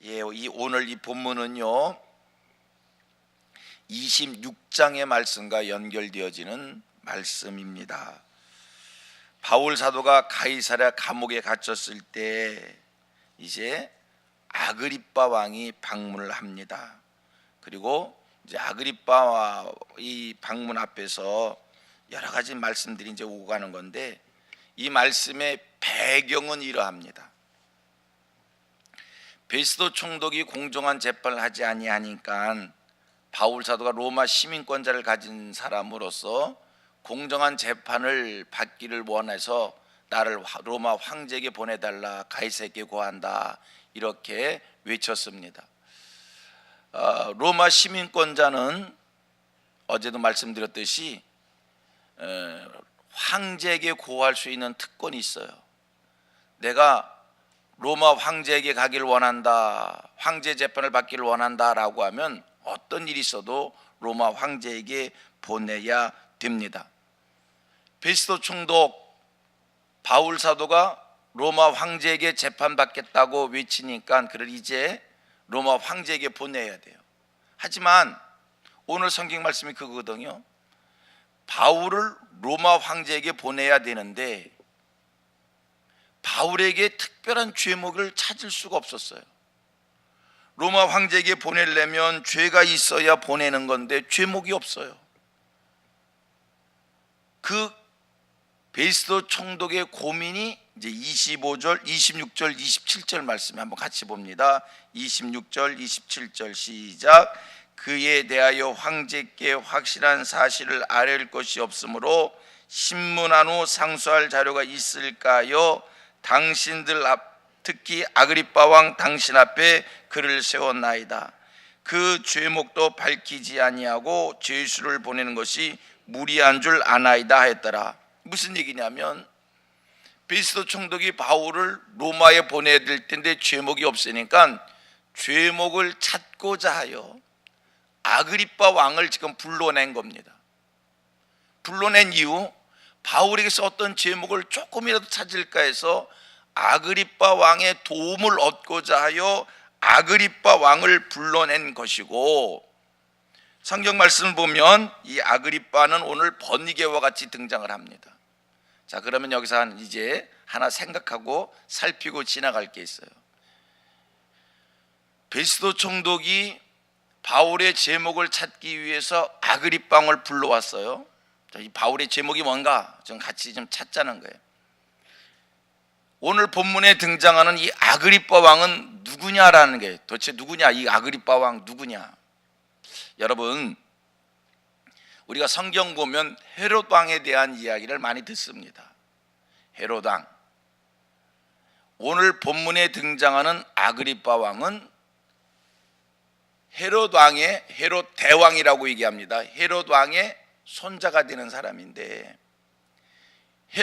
오늘 이 본문은요 26장의 말씀과 연결되어지는 말씀입니다. 바울 사도가 가이사랴 감옥에 갇혔을 때 이제 아그리빠 왕이 방문을 합니다. 그리고 이제 아그리빠 이 방문 앞에서 여러 가지 말씀들이 이제 오고 가는 건데, 이 말씀의 배경은 이러합니다. 베스도 총독이 공정한 재판을 하지 아니하니까 바울 사도가 로마 시민권자를 가진 사람으로서 공정한 재판을 받기를 원해서 나를 로마 황제에게 보내달라, 가이사에게 고한다, 이렇게 외쳤습니다. 로마 시민권자는 어제도 말씀드렸듯이 황제에게 고할 수 있는 특권이 있어요. 내가 로마 황제에게 가기를 원한다, 황제 재판을 받기를 원한다라고 하면 어떤 일이 있어도 로마 황제에게 보내야 됩니다. 베스도 총독 바울 사도가 로마 황제에게 재판받겠다고 외치니까 그를 이제 로마 황제에게 보내야 돼요. 하지만 오늘 성경 말씀이 그거거든요. 바울을 로마 황제에게 보내야 되는데 바울에게 특별한 죄목을 찾을 수가 없었어요. 로마 황제에게 보내려면 죄가 있어야 보내는 건데 죄목이 없어요. 그 베스도 총독의 고민이 이제 25절, 26절, 27절 말씀에 한번 같이 봅니다. 26절, 27절 시작. 그에 대하여 황제께 확실한 사실을 아뢰을 것이 없으므로 신문한 후 상소할 자료가 있을까요? 당신들 특히 아그리빠 왕 당신 앞에 그를 세웠나이다. 그 죄목도 밝히지 아니하고 죄수를 보내는 것이 무리한 줄 아나이다 했더라. 무슨 얘기냐면 베스도 총독이 바울을 로마에 보내야 될 텐데 죄목이 없으니까 죄목을 찾고자 하여 아그리빠 왕을 지금 불러낸 겁니다. 불러낸 이유, 바울에게서 어떤 죄목을 조금이라도 찾을까 해서 아그리빠 왕의 도움을 얻고자 하여 아그리빠 왕을 불러낸 것이고, 성경 말씀을 보면 이 아그리빠는 오늘 버니게와 같이 등장을 합니다. 자, 그러면 여기서 이제 하나 생각하고 살피고 지나갈 게 있어요. 베스도 총독이 바울의 제목을 찾기 위해서 아그리빠 왕을 불러왔어요. 자, 이 바울의 제목이 뭔가 좀 같이 좀 찾자는 거예요. 오늘 본문에 등장하는 이 아그리빠 왕은 누구냐라는 게, 도대체 누구냐, 이 아그리빠 왕 누구냐. 여러분, 우리가 성경 보면 헤롯 왕에 대한 이야기를 많이 듣습니다. 헤롯 왕. 오늘 본문에 등장하는 아그리빠 왕은 헤롯 왕의, 헤롯 대왕이라고 얘기합니다. 헤롯 왕의 손자가 되는 사람인데,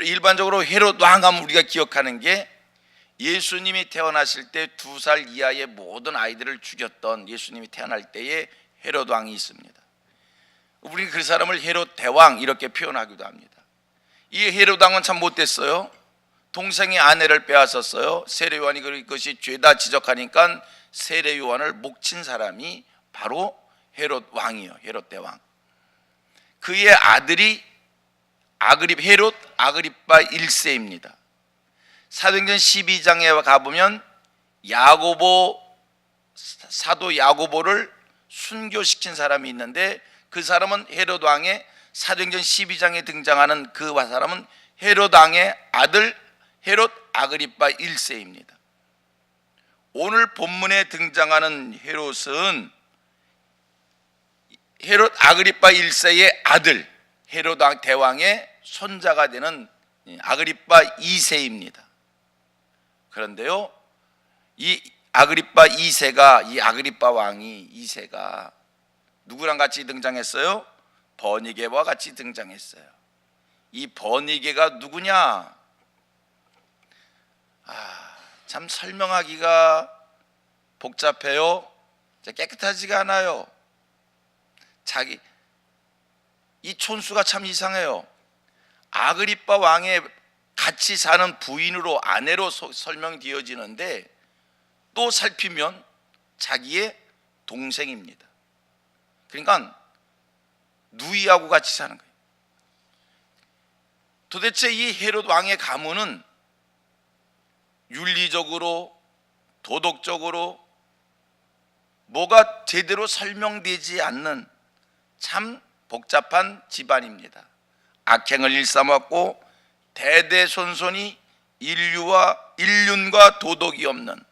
일반적으로 헤롯 왕 하면 우리가 기억하는 게 예수님이 태어나실 때 2살 이하의 모든 아이들을 죽였던, 예수님이 태어날 때에 헤롯 왕이 있습니다. 우리는 그 사람을 헤롯 대왕 이렇게 표현하기도 합니다. 이 헤롯 왕은 참 못됐어요. 동생의 아내를 빼앗았어요. 세례 요한이 그것이 죄다 지적하니까 세례 요한을 목친 사람이 바로 헤롯 왕이에요. 헤롯 대왕. 그의 아들이 헤롯 아그리빠 1세입니다. 사도행전 12장에 가보면 사도 야고보를 순교시킨 사람이 있는데, 그 사람은 헤롯 왕의, 사도행전 12장에 등장하는 그 사람은 헤롯 왕의 아들 헤롯 아그리빠 1세입니다. 오늘 본문에 등장하는 헤롯은 헤롯 아그리빠 1세의 아들 헤롯 대왕의 손자가 되는 아그리빠 2세입니다. 그런데요, 이 아그리빠 2세가, 이 아그리빠 왕이 2세가 누구랑 같이 등장했어요? 버니게와 같이 등장했어요. 이 버니게가 누구냐? 참 설명하기가 복잡해요. 깨끗하지가 않아요. 이 촌수가 참 이상해요. 아그리빠 왕의 같이 사는 부인으로, 아내로 설명되어지는데, 또 살피면 자기의 동생입니다. 그러니까 누이하고 같이 사는 거예요. 도대체 이 헤롯 왕의 가문은 윤리적으로, 도덕적으로 뭐가 제대로 설명되지 않는 참 복잡한 집안입니다. 악행을 일삼았고 대대손손이 인륜과 도덕이 없는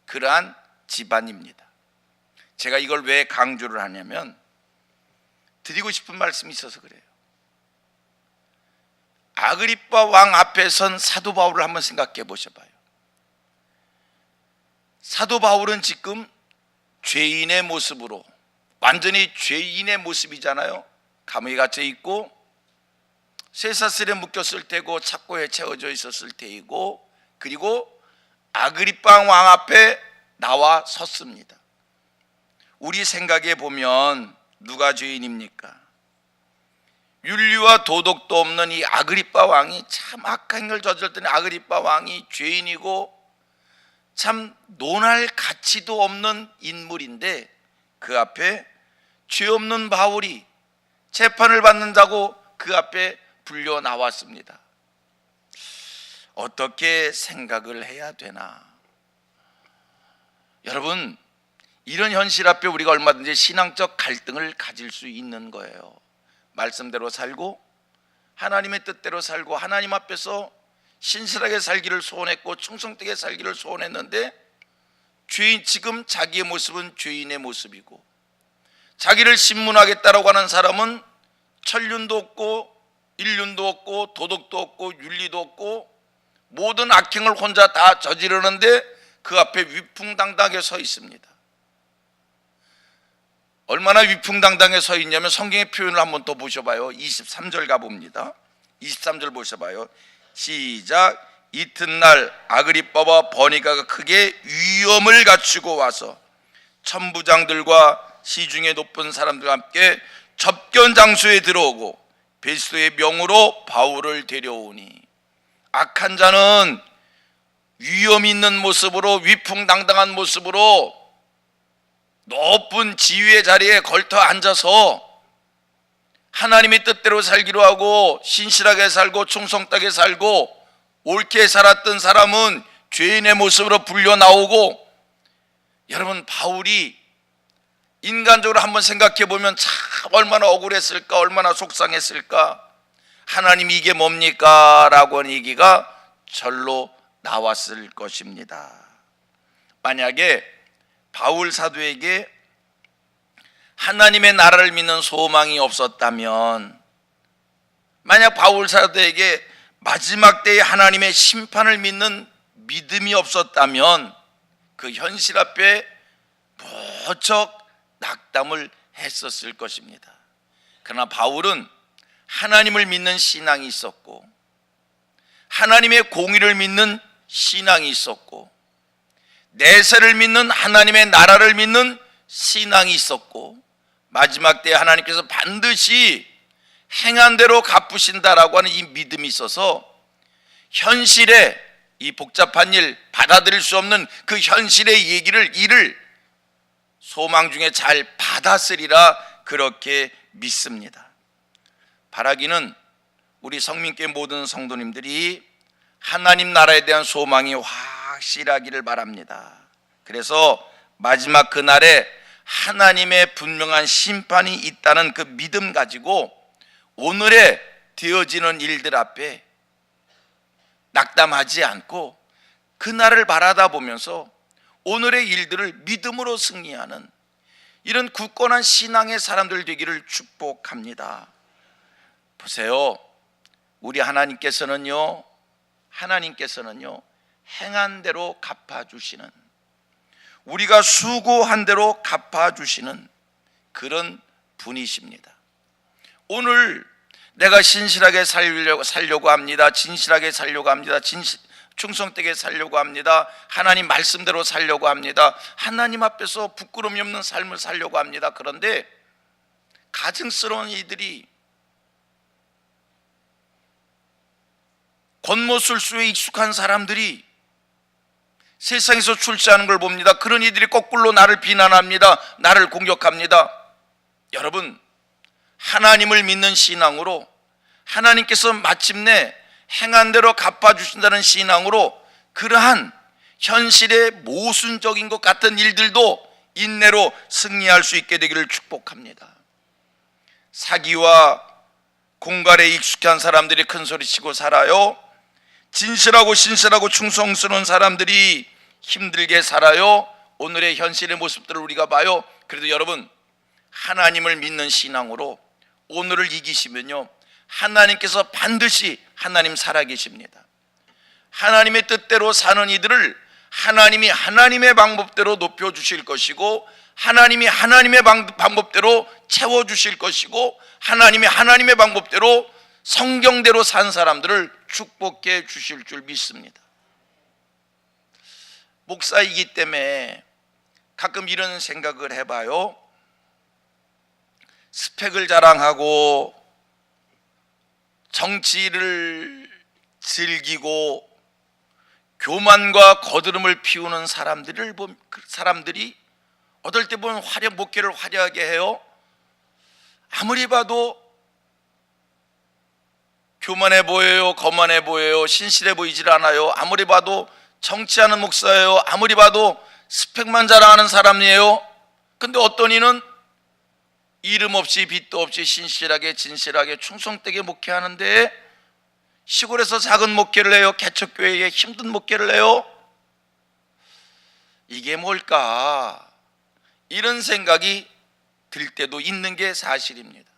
그러한 집안입니다. 제가 이걸 왜 강조를 하냐면 드리고 싶은 말씀이 있어서 그래요. 아그리빠 왕 앞에 선 사도 바울을 한번 생각해 보셔봐요. 사도 바울은 지금 죄인의 모습으로, 완전히 죄인의 모습이잖아요. 감옥에 갇혀 있고 쇠사슬에 묶였을 때고 착고에 채워져 있었을 때이고, 그리고 아그리빠 왕 앞에 나와 섰습니다. 우리 생각해 보면 누가 죄인입니까? 윤리와 도덕도 없는 이 아그리빠 왕이 참 악한 행을 저질렀더니 아그리빠 왕이 죄인이고 참 논할 가치도 없는 인물인데 그 앞에 죄 없는 바울이 재판을 받는다고 그 앞에 불려 나왔습니다. 어떻게 생각을 해야 되나? 여러분, 이런 현실 앞에 우리가 얼마든지 신앙적 갈등을 가질 수 있는 거예요. 말씀대로 살고 하나님의 뜻대로 살고 하나님 앞에서 신실하게 살기를 소원했고 충성되게 살기를 소원했는데 지금 자기의 모습은 죄인의 모습이고, 자기를 신문하겠다라고 하는 사람은 천륜도 없고 인륜도 없고 도덕도 없고 윤리도 없고 모든 악행을 혼자 다 저지르는데 그 앞에 위풍당당하게 서 있습니다. 얼마나 위풍당당하게 서 있냐면 성경의 표현을 한번 더 보셔봐요. 23절 가봅니다. 23절 보셔봐요. 시작. 이튿날 아그리빠와 버니가가 크게 위엄을 갖추고 와서 천부장들과 시중에 높은 사람들과 함께 접견 장소에 들어오고 베스도의 명으로 바울을 데려오니, 악한 자는 위엄 있는 모습으로 위풍당당한 모습으로 높은 지위의 자리에 걸터 앉아서 하나님의 뜻대로 살기로 하고 신실하게 살고 충성되게 살고 옳게 살았던 사람은 죄인의 모습으로 불려 나오고, 여러분 바울이 인간적으로 한번 생각해 보면 참 얼마나 억울했을까, 얼마나 속상했을까. 하나님 이게 뭡니까? 라고 하는 얘기가 절로 나왔을 것입니다. 만약에 바울 사도에게 하나님의 나라를 믿는 소망이 없었다면, 만약 바울 사도에게 마지막 때에 하나님의 심판을 믿는 믿음이 없었다면 그 현실 앞에 무척 낙담을 했었을 것입니다. 그러나 바울은 하나님을 믿는 신앙이 있었고 하나님의 공의를 믿는 신앙이 있었고 내세를 믿는 하나님의 나라를 믿는 신앙이 있었고, 마지막 때에 하나님께서 반드시 행한 대로 갚으신다라고 하는 이 믿음이 있어서 현실에 이 복잡한 일, 받아들일 수 없는 그 현실의 일을 소망 중에 잘 받았으리라 그렇게 믿습니다. 바라기는 우리 성민교회 모든 성도님들이 하나님 나라에 대한 소망이 확실하기를 바랍니다. 그래서 마지막 그날에 하나님의 분명한 심판이 있다는 그 믿음 가지고 오늘에 되어지는 일들 앞에 낙담하지 않고 그날을 바라다 보면서 오늘의 일들을 믿음으로 승리하는 이런 굳건한 신앙의 사람들 되기를 축복합니다. 보세요, 우리 하나님께서는요 행한 대로 갚아주시는, 우리가 수고한 대로 갚아주시는 그런 분이십니다. 오늘 내가 신실하게 살려고 합니다. 진실하게 살려고 합니다. 충성되게 살려고 합니다. 하나님 말씀대로 살려고 합니다. 하나님 앞에서 부끄러움이 없는 삶을 살려고 합니다. 그런데 가증스러운 이들이 권모술수에 익숙한 사람들이 세상에서 출세하는 걸 봅니다. 그런 이들이 거꾸로 나를 비난합니다. 나를 공격합니다. 여러분, 하나님을 믿는 신앙으로, 하나님께서 마침내 행한 대로 갚아주신다는 신앙으로 그러한 현실의 모순적인 것 같은 일들도 인내로 승리할 수 있게 되기를 축복합니다. 사기와 공갈에 익숙한 사람들이 큰 소리치고 살아요. 진실하고 신실하고 충성스러운 사람들이 힘들게 살아요. 오늘의 현실의 모습들을 우리가 봐요. 그래도 여러분, 하나님을 믿는 신앙으로 오늘을 이기시면요, 하나님께서 반드시 하나님 살아계십니다. 하나님의 뜻대로 사는 이들을 하나님이 하나님의 방법대로 높여주실 것이고, 하나님이 하나님의 방법대로 채워주실 것이고, 하나님이 하나님의 방법대로 성경대로 산 사람들을 축복해 주실 줄 믿습니다. 목사이기 때문에 가끔 이런 생각을 해봐요. 스펙을 자랑하고 정치를 즐기고 교만과 거드름을 피우는 사람들이 어떨 때 보면 목회를 화려하게 해요. 아무리 봐도 교만해 보여요. 거만해 보여요. 신실해 보이질 않아요. 아무리 봐도 정치하는 목사예요. 아무리 봐도 스펙만 자랑하는 사람이에요. 근데 어떤 이는 이름 없이 빚도 없이 신실하게 진실하게 충성되게 목회하는데 시골에서 작은 목회를 해요. 개척교회에 힘든 목회를 해요. 이게 뭘까? 이런 생각이 들 때도 있는 게 사실입니다.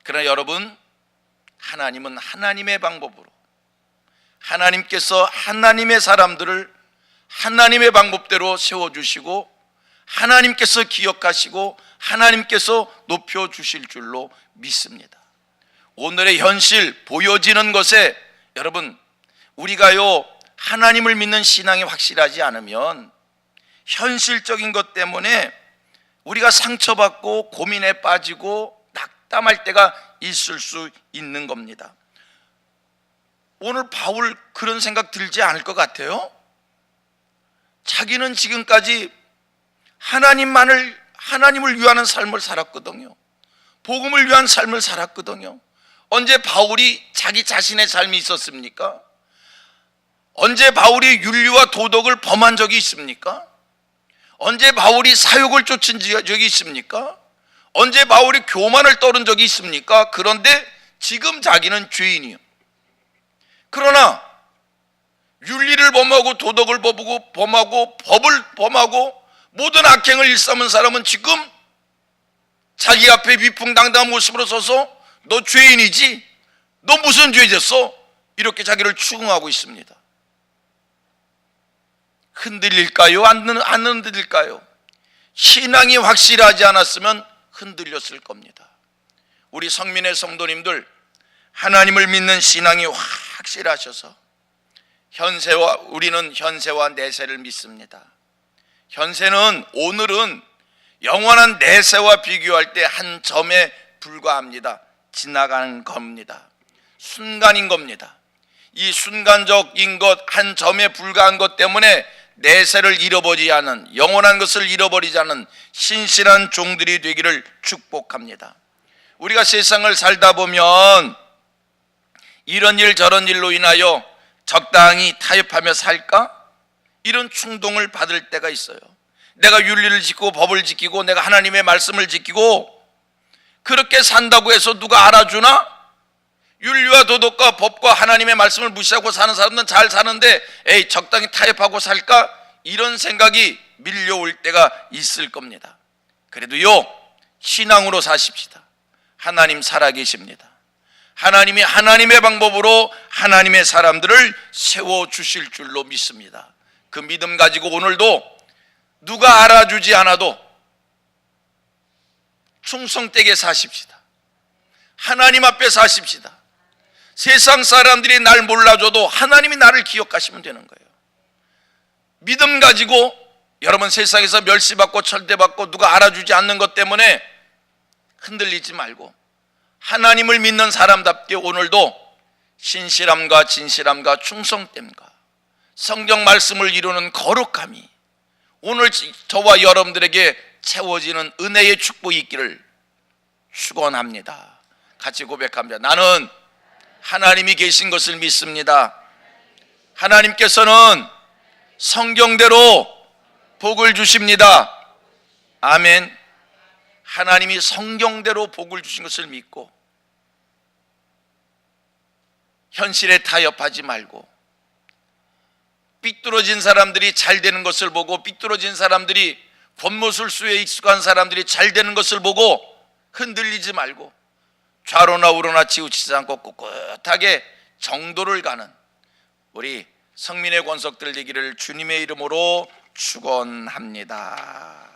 그러나 여러분, 하나님은 하나님의 방법으로, 하나님께서 하나님의 사람들을 하나님의 방법대로 세워주시고, 하나님께서 기억하시고 하나님께서 높여주실 줄로 믿습니다. 오늘의 현실 보여지는 것에 여러분, 우리가요 하나님을 믿는 신앙이 확실하지 않으면 현실적인 것 때문에 우리가 상처받고 고민에 빠지고 낙담할 때가 있을 수 있는 겁니다. 오늘 바울 그런 생각 들지 않을 것 같아요? 자기는 지금까지 하나님을 위하는 삶을 살았거든요. 복음을 위한 삶을 살았거든요. 언제 바울이 자기 자신의 삶이 있었습니까? 언제 바울이 윤리와 도덕을 범한 적이 있습니까? 언제 바울이 사욕을 쫓은 적이 있습니까? 언제 바울이 교만을 떨은 적이 있습니까? 그런데 지금 자기는 죄인이요. 그러나 윤리를 범하고 도덕을 범하고 법을 범하고 모든 악행을 일삼은 사람은 지금 자기 앞에 위풍당당한 모습으로 서서 너 죄인이지? 너 무슨 죄 졌어? 이렇게 자기를 추궁하고 있습니다. 흔들릴까요? 안 흔들릴까요? 신앙이 확실하지 않았으면 흔들렸을 겁니다. 우리 성민의 성도님들, 하나님을 믿는 신앙이 확실하셔서 우리는 현세와 내세를 믿습니다. 현세는, 오늘은 영원한 내세와 비교할 때 한 점에 불과합니다. 지나가는 겁니다. 순간인 겁니다. 이 순간적인 것, 한 점에 불과한 것 때문에 내세를 잃어버리지 않은, 영원한 것을 잃어버리지 않은 신실한 종들이 되기를 축복합니다. 우리가 세상을 살다 보면 이런 일 저런 일로 인하여 적당히 타협하며 살까? 이런 충동을 받을 때가 있어요. 내가 윤리를 지키고 법을 지키고 내가 하나님의 말씀을 지키고 그렇게 산다고 해서 누가 알아주나? 윤리와 도덕과 법과 하나님의 말씀을 무시하고 사는 사람은 잘 사는데 적당히 타협하고 살까? 이런 생각이 밀려올 때가 있을 겁니다. 그래도요, 신앙으로 사십시다. 하나님 살아계십니다. 하나님이 하나님의 방법으로 하나님의 사람들을 세워주실 줄로 믿습니다. 그 믿음 가지고 오늘도 누가 알아주지 않아도 충성되게 사십시다. 하나님 앞에 사십시다. 세상 사람들이 날 몰라줘도 하나님이 나를 기억하시면 되는 거예요. 믿음 가지고 여러분, 세상에서 멸시받고 철대받고 누가 알아주지 않는 것 때문에 흔들리지 말고 하나님을 믿는 사람답게 오늘도 신실함과 진실함과 충성됨과 성경 말씀을 이루는 거룩함이 오늘 저와 여러분들에게 채워지는 은혜의 축복이 있기를 축원합니다. 같이 고백합니다. 나는 하나님이 계신 것을 믿습니다. 하나님께서는 성경대로 복을 주십니다. 아멘. 하나님이 성경대로 복을 주신 것을 믿고 현실에 타협하지 말고, 삐뚤어진 사람들이 잘 되는 것을 보고, 삐뚤어진 사람들이, 권모술수에 익숙한 사람들이 잘 되는 것을 보고 흔들리지 말고 좌로나 우로나 치우치지 않고 꿋꿋하게 정도를 가는 우리 성민의 권속들 되기를 주님의 이름으로 축원합니다.